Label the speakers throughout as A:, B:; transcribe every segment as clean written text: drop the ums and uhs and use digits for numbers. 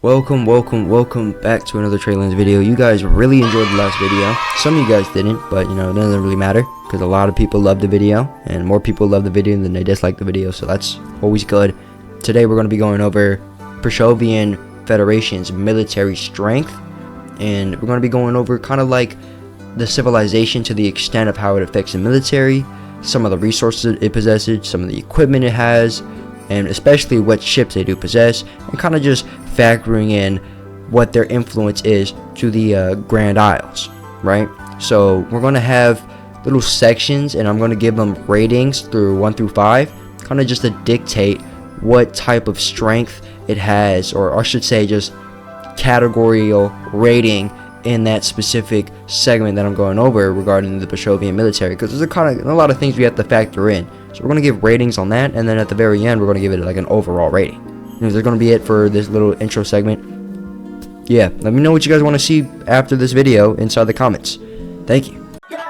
A: Welcome back to another Tradelands video. You guys really enjoyed the last video. Some of you guys didn't, but it doesn't really matter because a lot of people loved the video and more people love the video than they dislike the video, so that's always good. Today we're going to be going over Purshovian Federation's military strength, and we're going to be going over kind of like the civilization to the extent of how it affects the military, some of the resources it possesses, some of the equipment it has, and especially what ships they do possess, and kind of just factoring in what their influence is to the Grand Isles, right? So we're going to have little sections, and I'm going to give them ratings through 1 through 5, kind of just to dictate what type of strength it has, or I should say just categorical rating in that specific segment that I'm going over regarding the Purshovian military, because there's a lot of things we have to factor in. So we're going to give ratings on that, and then at the very end we're going to give it like an overall rating. That's going to be it for this little intro segment. Yeah, let me know what you guys want to see after this video inside the comments. Thank you.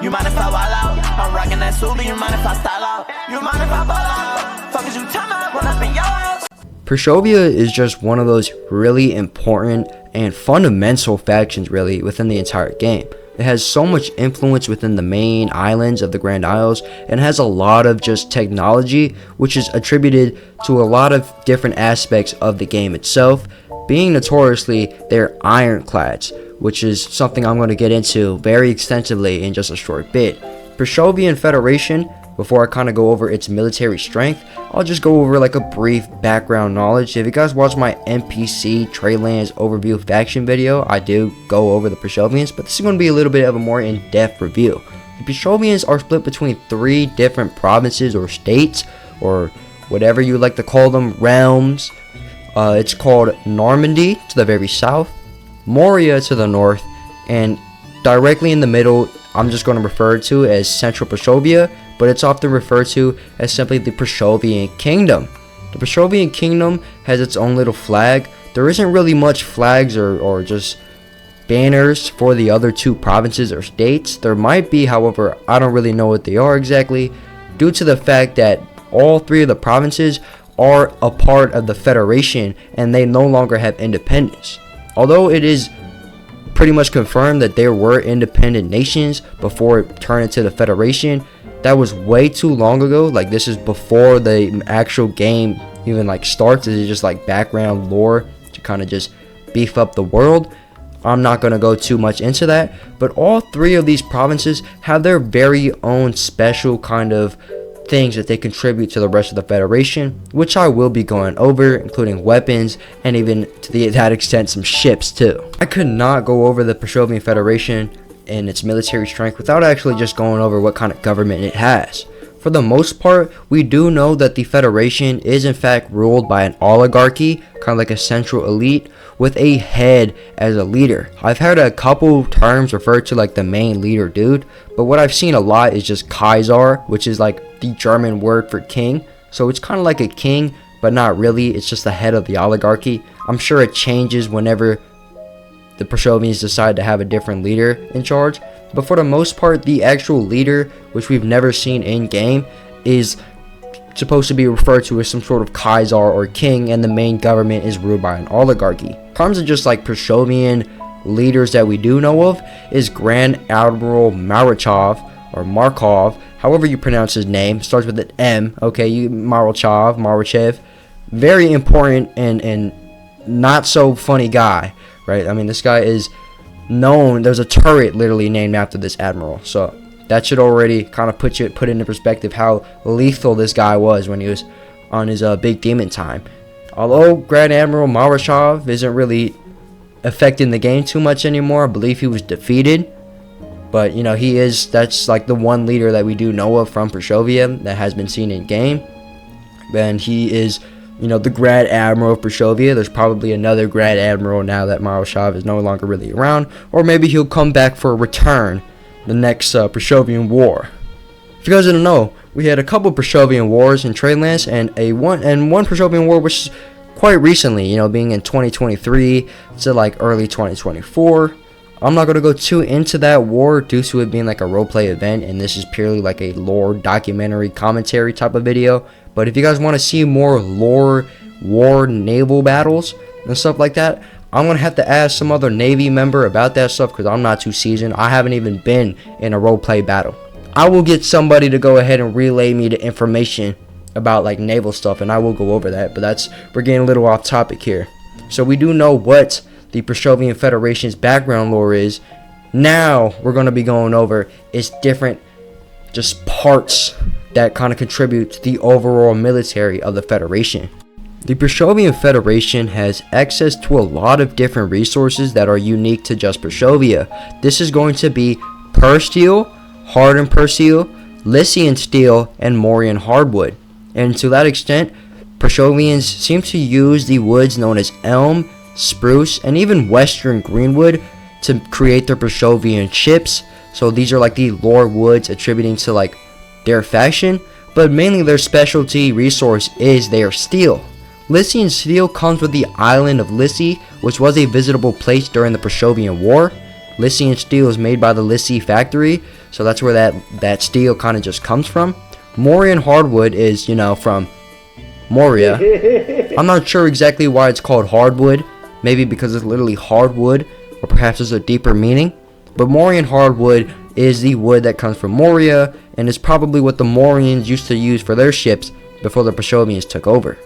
B: You mind if I wild out? I'm rocking that suit, you mind if I style out? You mind if I ball out? Fuck is you time out, run up in your house?
A: Purshovia is just one of those really important and fundamental factions really within the entire game. It has so much influence within the main islands of the Grand Isles, and has a lot of just technology which is attributed to a lot of different aspects of the game itself, being notoriously they're ironclads, which is something I'm going to get into very extensively in just a short bit. Purshovian Federation, before I kind of go over its military strength, I'll just go over like a brief background knowledge. If you guys watch my NPC Tradelands overview faction video, I do go over the Purshovians, but this is going to be a little bit of a more in-depth review. The Purshovians are split between 3 different provinces or states, or whatever you like to call them, realms. It's called Normandy to the very south, Moria to the north, and directly in the middle I'm just going to refer to as Central Purshovia, but it's often referred to as simply the Purshovian Kingdom. The Purshovian Kingdom has its own little flag. There isn't really much flags or just banners for the other 2 provinces or states. There might be, however, I don't really know what they are exactly, due to the fact that all 3 of the provinces are a part of the Federation and they no longer have independence. Although it is pretty much confirmed that there were independent nations before it turned into the Federation, that was way too long ago. Like, this is before the actual game even like starts. This is just like background lore to kind of just beef up the world. I'm not going to go too much into that, but all 3 of these provinces have their very own special kind of things that they contribute to the rest of the Federation, which I will be going over, including weapons and even to that extent some ships too. I could not go over the Purshovian Federation and its military strength without actually just going over what kind of government it has. For the most part, we do know that the Federation is in fact ruled by an oligarchy, kind of like a central elite, with a head as a leader. I've heard a couple terms referred to like the main leader dude, but what I've seen a lot is just Kaiser, which is like the German word for king. So it's kind of like a king, but not really. It's just the head of the oligarchy. I'm sure it changes whenever the Purshovians decide to have a different leader in charge, but for the most part, the actual leader, which we've never seen in game, is supposed to be referred to as some sort of Kaiser or king, and the main government is ruled by an oligarchy. In terms of just like Purshovian leaders that we do know of, is Grand Admiral Marachov, or Markov, however you pronounce his name, starts with an M. Okay, Marachev, very important and not so funny guy, right? I mean, this guy is known. There's a turret literally named after this admiral, so that should already kind of put into perspective how lethal this guy was when he was on his big demon time. Although Grand Admiral Marashov isn't really affecting the game too much anymore, I believe he was defeated, but that's like the one leader that we do know of from Purshovia that has been seen in game, and he is the Grand Admiral of Purshovia. There's probably another Grand Admiral now that Marashov is no longer really around, or maybe he'll come back for a return the next Purshovian war. If you guys didn't know, we had a couple Purshovian wars in Tradelands, and one Purshovian war which is quite recently, being in 2023 to like early 2024. I'm not going to go too into that war due to it being like a roleplay event, and this is purely like a lore documentary commentary type of video. But if you guys want to see more lore, war, naval battles, and stuff like that, I'm going to have to ask some other Navy member about that stuff because I'm not too seasoned. I haven't even been in a roleplay battle. I will get somebody to go ahead and relay me the information about like naval stuff, and I will go over that, but we're getting a little off topic here. So we do know what the Purshovian Federation's background lore is. Now we're going to be going over its different just parts that kind of contribute to the overall military of the Federation. The Purshovian Federation has access to a lot of different resources that are unique to just Purshovia. This is going to be Pursteel, hardened Pursteel, Lycian steel, and Morian hardwood. And to that extent, Purshovians seem to use the woods known as elm, spruce, and even western greenwood to create their Purshovian ships. So these are like the lore woods attributing to like their faction, but mainly their specialty resource is their steel. Lycian steel comes with the island of Lyci, which was a visitable place during the Purshovian War. Lycian steel is made by the Lyci factory, so that's where that steel kind of just comes from. Morian hardwood is, from Moria. I'm not sure exactly why it's called hardwood. Maybe because it's literally hardwood, or perhaps there's a deeper meaning. But Morian hardwood is the wood that comes from Moria, and is probably what the Morians used to use for their ships before the Purshovians took over.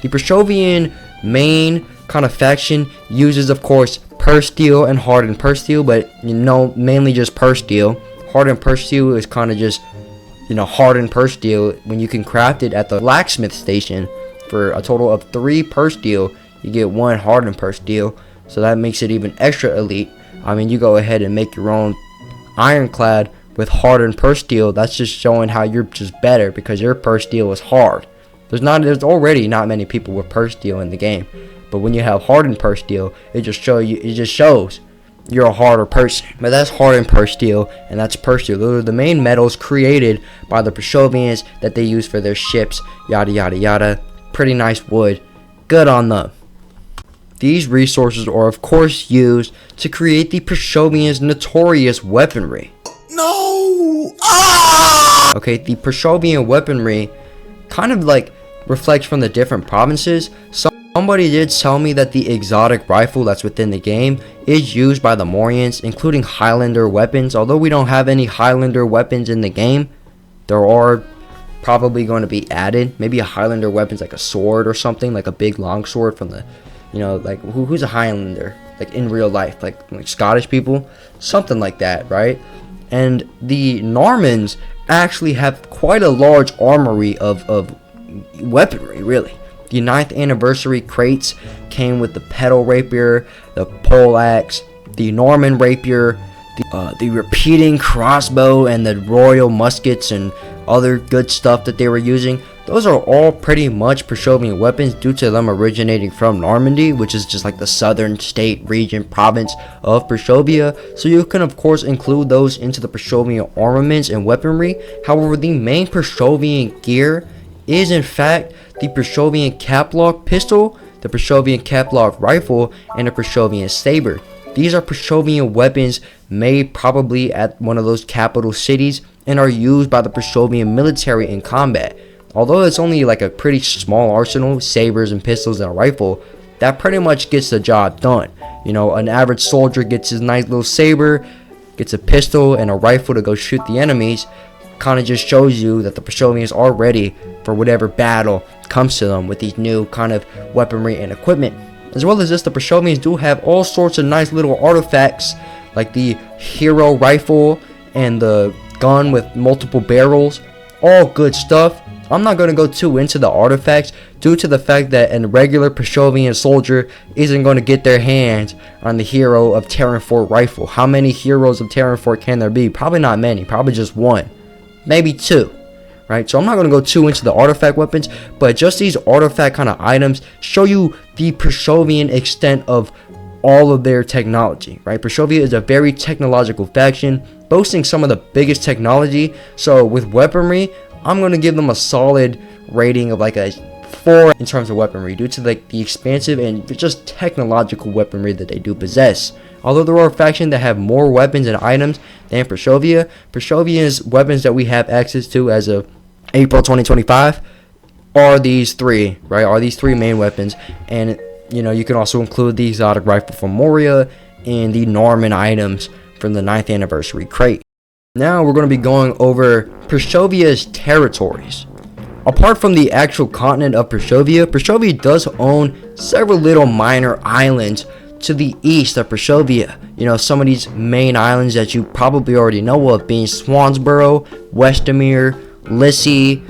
A: The Purshovian main kind of faction uses, of course, Pursteel and hardened Pursteel, but mainly just Pursteel. Hardened Pursteel is kind of just, hardened Pursteel when you can craft it at the blacksmith station. For a total of 3 Pursteel, you get 1 hardened Pursteel, so that makes it even extra elite. I mean, you go ahead and make your own ironclad with hardened Pursteel. That's just showing how you're just better because your Pursteel is hard. There's already not many people with Pursteel in the game, but when you have hardened Pursteel, it just shows you're a harder person. But that's hardened Pursteel, and that's Pursteel. Those are the main metals created by the Purshovians that they use for their ships. Yada yada yada. Pretty nice wood. Good on them. These resources are of course used to create the Purshovians' notorious weaponry.
B: No! Ah!
A: Okay, the Purshovian weaponry kind of like reflects from the different provinces. Somebody did tell me that the exotic rifle that's within the game is used by the Morians, including Highlander weapons. Although we don't have any Highlander weapons in the game, there are probably going to be added. Maybe a Highlander weapon's like a sword or something, like a big long sword from the, like who's a Highlander? Like in real life, like Scottish people, something like that, right? And the Normans actually have quite a large armory of weaponry, really. The 9th anniversary crates came with the pedal rapier, the pole axe, the Norman rapier, the repeating crossbow, and the royal muskets and other good stuff that they were using. Those are all pretty much Purshovian weapons due to them originating from Normandy, which is just like the southern state, region, province of Purshovia. So you can of course include those into the Purshovian armaments and weaponry. However, the main Purshovian gear is in fact the Purshovian caplock pistol, the Purshovian caplock rifle, and the Purshovian saber. These are Purshovian weapons made probably at one of those capital cities and are used by the Purshovian military in combat. Although it's only like a pretty small arsenal, sabers and pistols and a rifle, that pretty much gets the job done. An average soldier gets his nice little saber, gets a pistol and a rifle to go shoot the enemies. Kind of just shows you that the Purshovians are ready for whatever battle comes to them with these new kind of weaponry and equipment. As well as this, the Purshovians do have all sorts of nice little artifacts like the hero rifle and the gun with multiple barrels. All good stuff. I'm not going to go too into the artifacts due to the fact that a regular Purshovian soldier isn't going to get their hands on the hero of Terran Fort rifle. How many heroes of Terran Fort can there be? Probably not many. Probably just 1. Maybe 2. Right? So I'm not going to go too into the artifact weapons, but just these artifact kind of items show you the Purshovian extent of all of their technology, right? Purshovia is a very technological faction, boasting some of the biggest technology. So with weaponry, I'm going to give them a solid rating of like a 4 in terms of weaponry due to like the expansive and just technological weaponry that they do possess. Although there are factions that have more weapons and items than Purshovia, Pushovia's weapons that we have access to as of April 2025 are these 3, right? Are these 3 main weapons, and You can also include the exotic rifle from Moria and the Norman items from the 9th anniversary crate. Now we're going to be going over Purshovia's territories. Apart from the actual continent of Purshovia, Purshovia does own several little minor islands to the east of Purshovia. Some of these main islands that you probably already know of being Swansboro, Westemere, Lissy,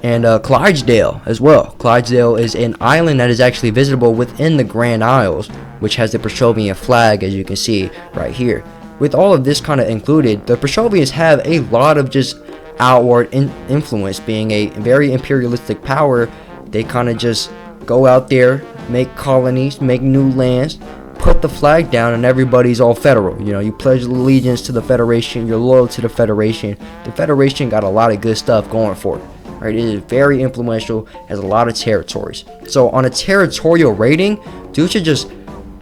A: and Clydesdale as well. Clydesdale is an island that is actually visitable within the Grand Isles, which has the Purshovian flag, as you can see right here. With all of this kind of included, the Purshovians have a lot of just outward influence. Being a very imperialistic power, they kind of just go out there, make colonies, make new lands, put the flag down, and everybody's all federal. You pledge allegiance to the Federation, you're loyal to the Federation. The Federation got a lot of good stuff going for it. Right? It is very influential, has a lot of territories. So on a territorial rating, due to just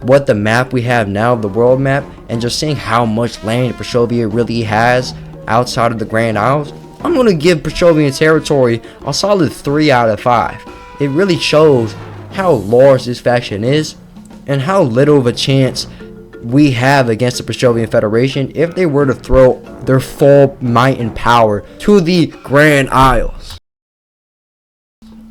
A: what the map we have now, the world map, and just seeing how much land Purshovia really has outside of the Grand Isles, I'm going to give Purshovian territory a solid 3 out of 5. It really shows how large this faction is and how little of a chance we have against the Purshovian Federation if they were to throw their full might and power to the Grand Isles.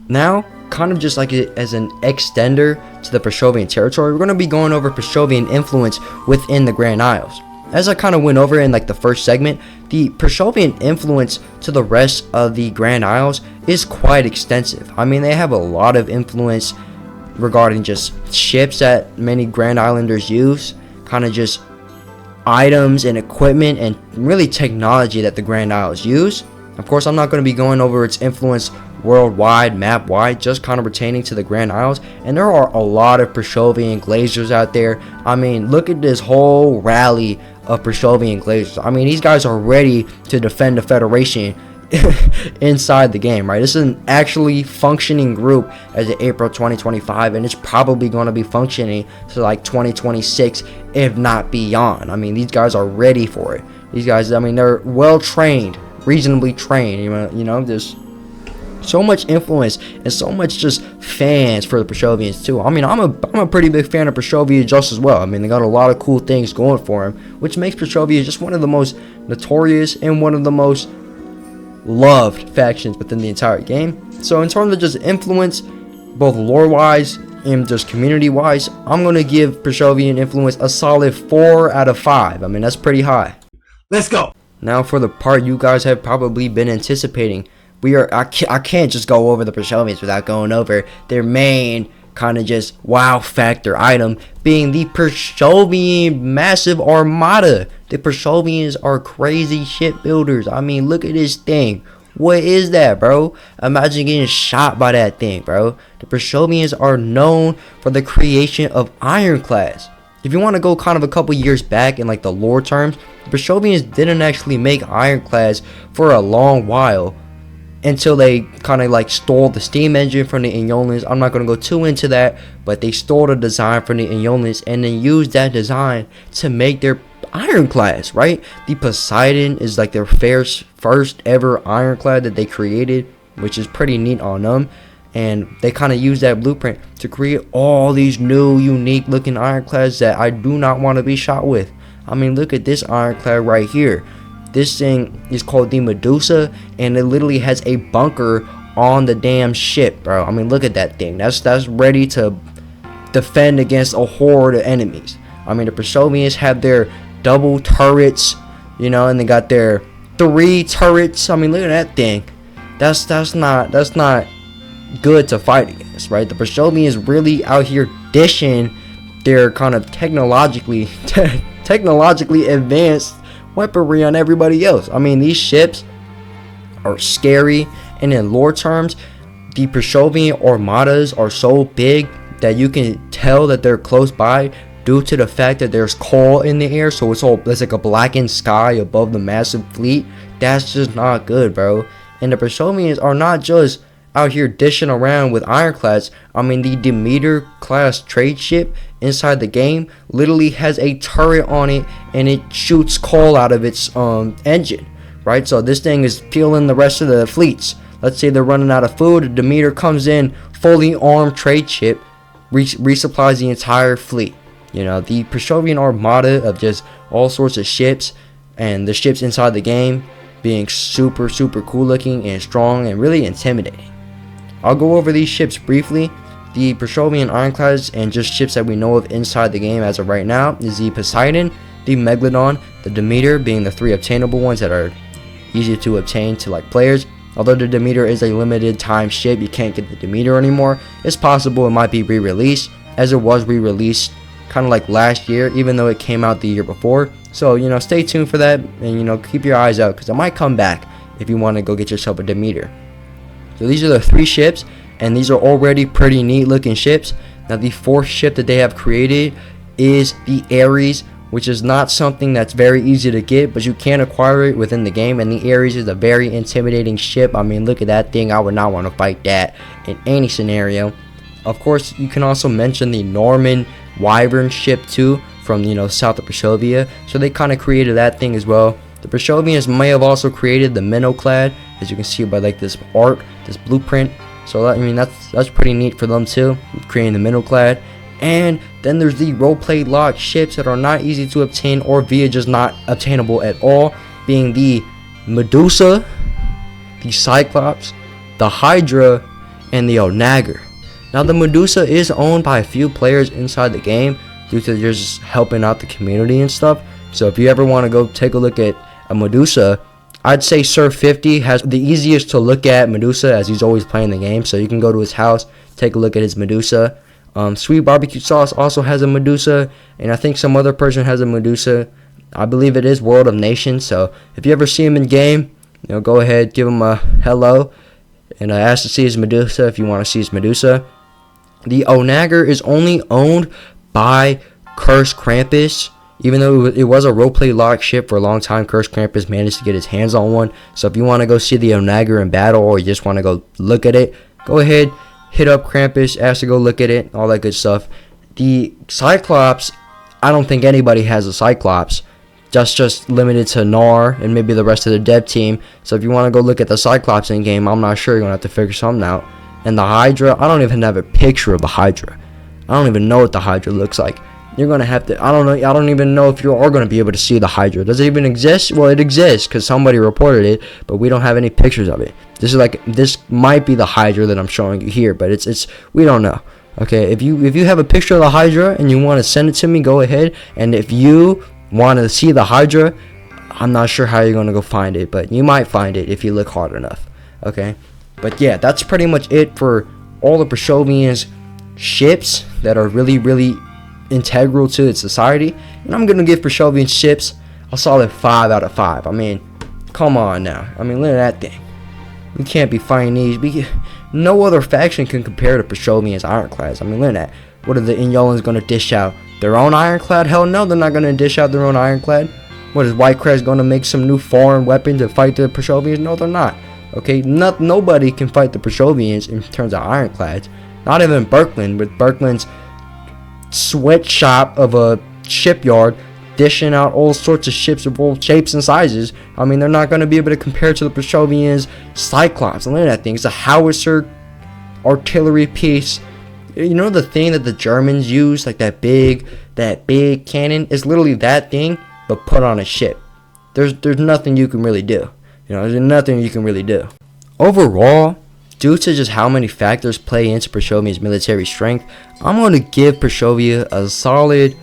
A: Now, kind of just like it as an extender to the Purshovian territory, we're going to be going over Purshovian influence within the Grand Isles. As I kind of went over in like the first segment, the Purshovian influence to the rest of the Grand Isles is quite extensive. I mean, they have a lot of influence regarding just ships that many Grand Islanders use, kind of just items and equipment and really technology that the Grand Isles use. Of course, I'm not going to be going over its influence worldwide, map-wide, just kind of pertaining to the Grand Isles. And there are a lot of Purshovian glaciers out there. I mean, look at this whole rally of Purshovian glaciers. I mean, these guys are ready to defend the Federation inside the game, right? This is an actually functioning group as of April 2025, and it's probably going to be functioning to like 2026, if not beyond. I mean, these guys are ready for it. These guys, I mean, they're well trained, reasonably trained. There's so much influence and so much just fans for the Purshovians too. I mean, I'm a pretty big fan of Purshovia just as well. I mean, they got a lot of cool things going for them, which makes Purshovia just one of the most notorious and one of the most loved factions within the entire game. So in terms of just influence, both lore wise and just community wise, I'm gonna give Purshovian influence a solid 4 out of 5. I mean, that's pretty high.
C: Let's go.
A: Now for the part you guys have probably been anticipating. I can't just go over the Purshovians without going over their main kind of just wow factor item, being the Purshovian massive armada. The Purshovians are crazy shipbuilders. I mean, look at this thing. What is that, bro? Imagine getting shot by that thing, bro. The Purshovians are known for the creation of ironclads. If you want to go kind of a couple years back in like the lore terms, the Purshovians didn't actually make ironclads for a long while, until they kind of like stole the steam engine from the Aeolians. I'm not going to go too into that, but they stole the design from the Aeolians and then used that design to make their ironclads, right? The Poseidon is like their first ever ironclad that they created, which is pretty neat on them. And they kind of used that blueprint to create all these new unique looking ironclads that I do not want to be shot with. I mean, look at this ironclad right here. This thing is called the Medusa, and it literally has a bunker on the damn ship, bro. I mean, look at that thing. That's ready to defend against a horde of enemies. I mean, the Purshovians have their double turrets, and they got their 3 turrets. I mean, look at that thing. That's not good to fight against, right? The Purshovians really out here dishing their kind of technologically advanced weaponry on everybody else. I mean, these ships are scary, and in lore terms, the Purshovian armadas are so big that you can tell that they're close by due to the fact that there's coal in the air. So it's like a blackened sky above the massive fleet. That's just not good, bro. And the Purshovians are not just out here dishing around with ironclads. I mean, the Demeter class trade ship inside the game literally has a turret on it, and it shoots coal out of its engine, right? So this thing is fueling the rest of the fleets. Let's say they're running out of food, the Demeter comes in, fully armed trade ship, resupplies the entire fleet. You know, the Purshovian armada of just all sorts of ships, and the ships inside the game being super cool looking and strong and really intimidating. I'll go over these ships briefly. The Purshovian ironclads and just ships that we know of inside the game as of right now is the Poseidon, the Megalodon, the Demeter being the 3 obtainable ones that are easy to obtain to like players. Although the Demeter is a limited time ship, you can't get the Demeter anymore. It's possible it might be re-released, as it was re-released kind of like last year, even though it came out the year before. So, you know, stay tuned for that, and, you know, keep your eyes out, because it might come back if you want to go get yourself a Demeter. So these are the 3 ships, and these are already pretty neat looking ships. Now the 4th ship that they have created is the Ares, which is not something that's very easy to get, but you can acquire it within the game. And the Ares is a very intimidating ship. I mean, look at that thing. I would not want to fight that in any scenario. Of course, you can also mention the Norman Wyvern ship too, from, you know, south of Purshovia. So they kind of created that thing as well. The Purshovians may have also created the Minnowclad, as you can see by like this art, this blueprint. So I mean, that's pretty neat for them too, creating the Minnowclad. And then there's the roleplay locked ships that are not easy to obtain, or via just not obtainable at all, being the Medusa, the Cyclops, the Hydra, and the Onager. Now the Medusa is owned by a few players inside the game due to just helping out the community and stuff. So if you ever want to go take a look at a Medusa, I'd say Sir 50 has the easiest to look at Medusa, as he's always playing the game. So you can go to his house, take a look at his Medusa. Sweet Barbecue Sauce also has a Medusa, and I think some other person has a Medusa. I believe it is World of Nations. So if you ever see him in game, you know, go ahead, give him a hello, and ask to see his Medusa if you want to see his Medusa. The Onager is only owned by Cursed Krampus. Even though it was a roleplay locked ship for a long time, Cursed Krampus managed to get his hands on one. So if you want to go see the Onager in battle, or you just want to go look at it, go ahead, hit up Krampus, ask to go look at it, all that good stuff. The Cyclops, I don't think anybody has a Cyclops. Just limited to Nar and maybe the rest of the dev team. So if you want to go look at the Cyclops in game, I'm not sure. You're going to have to figure something out. And the Hydra, I don't even have a picture of the Hydra. I don't even know what the Hydra looks like. You're going to have to, I don't even know if you are going to be able to see the Hydra. Does it even exist? Well, it exists because somebody reported it, but we don't have any pictures of it. This might be the Hydra that I'm showing you here, but it's we don't know. Okay, if you have a picture of the Hydra and you want to send it to me, go ahead. And if you want to see the Hydra, I'm not sure how you're going to go find it, but you might find it if you look hard enough. Okay, but yeah, that's pretty much it for all the Purshovians ships that are really integral to its society. And I'm gonna give Purshovian ships a solid 5 out of 5. I mean, come on now. I mean, look at that thing. We can't be fighting these. No other faction can compare to Purshovian's ironclads. I mean, look at that. What are the Inyolans gonna dish out? Their own ironclad? Hell no, they're not gonna dish out their own ironclad. What is Whitecrest gonna make some new foreign weapon to fight the Purshovians? No, they're not. Okay, nobody can fight the Purshovians in terms of ironclads. Not even Birkeland, with Birkeland's sweatshop of a shipyard dishing out all sorts of ships of all shapes and sizes. I mean, they're not going to be able to compare to the Purshovians' Cyclops. And look at that thing. It's a howitzer artillery piece. You know the thing that the Germans use, like that big cannon? It's literally that thing, but put on a ship. There's nothing you can really do. You know, there's nothing you can really do. Overall, due to just how many factors play into Purshovian's military strength, I'm going to give Purshovia a solid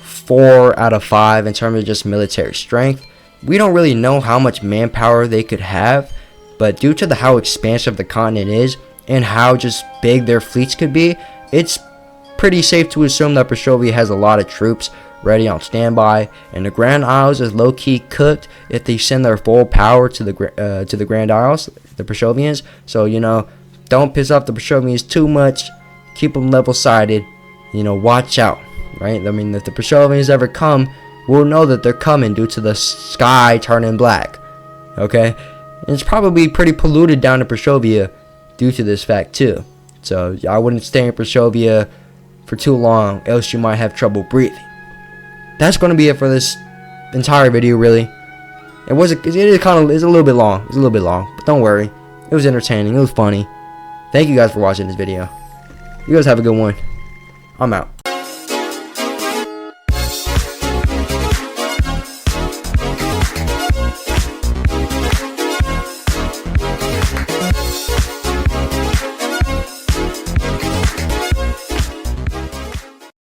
A: 4 out of 5 in terms of just military strength. We don't really know how much manpower they could have, but due to how expansive the continent is and how just big their fleets could be, it's pretty safe to assume that Purshovia has a lot of troops ready on standby, and the Grand Isles is low-key cooked if they send their full power to the Grand Isles, the Purshovians. So, you know, don't piss off the Purshovians too much. Keep them level-sided. You know, watch out, right? I mean, if the Purshovians ever come, we'll know that they're coming due to the sky turning black. Okay? And it's probably pretty polluted down in Purshovia due to this fact too. So I wouldn't stay in Purshovia for too long, else you might have trouble breathing. That's going to be it for this entire video, really. It is a little bit long. It's a little bit long, but don't worry. It was entertaining. It was funny. Thank you guys for watching this video. You guys have a good one. I'm out.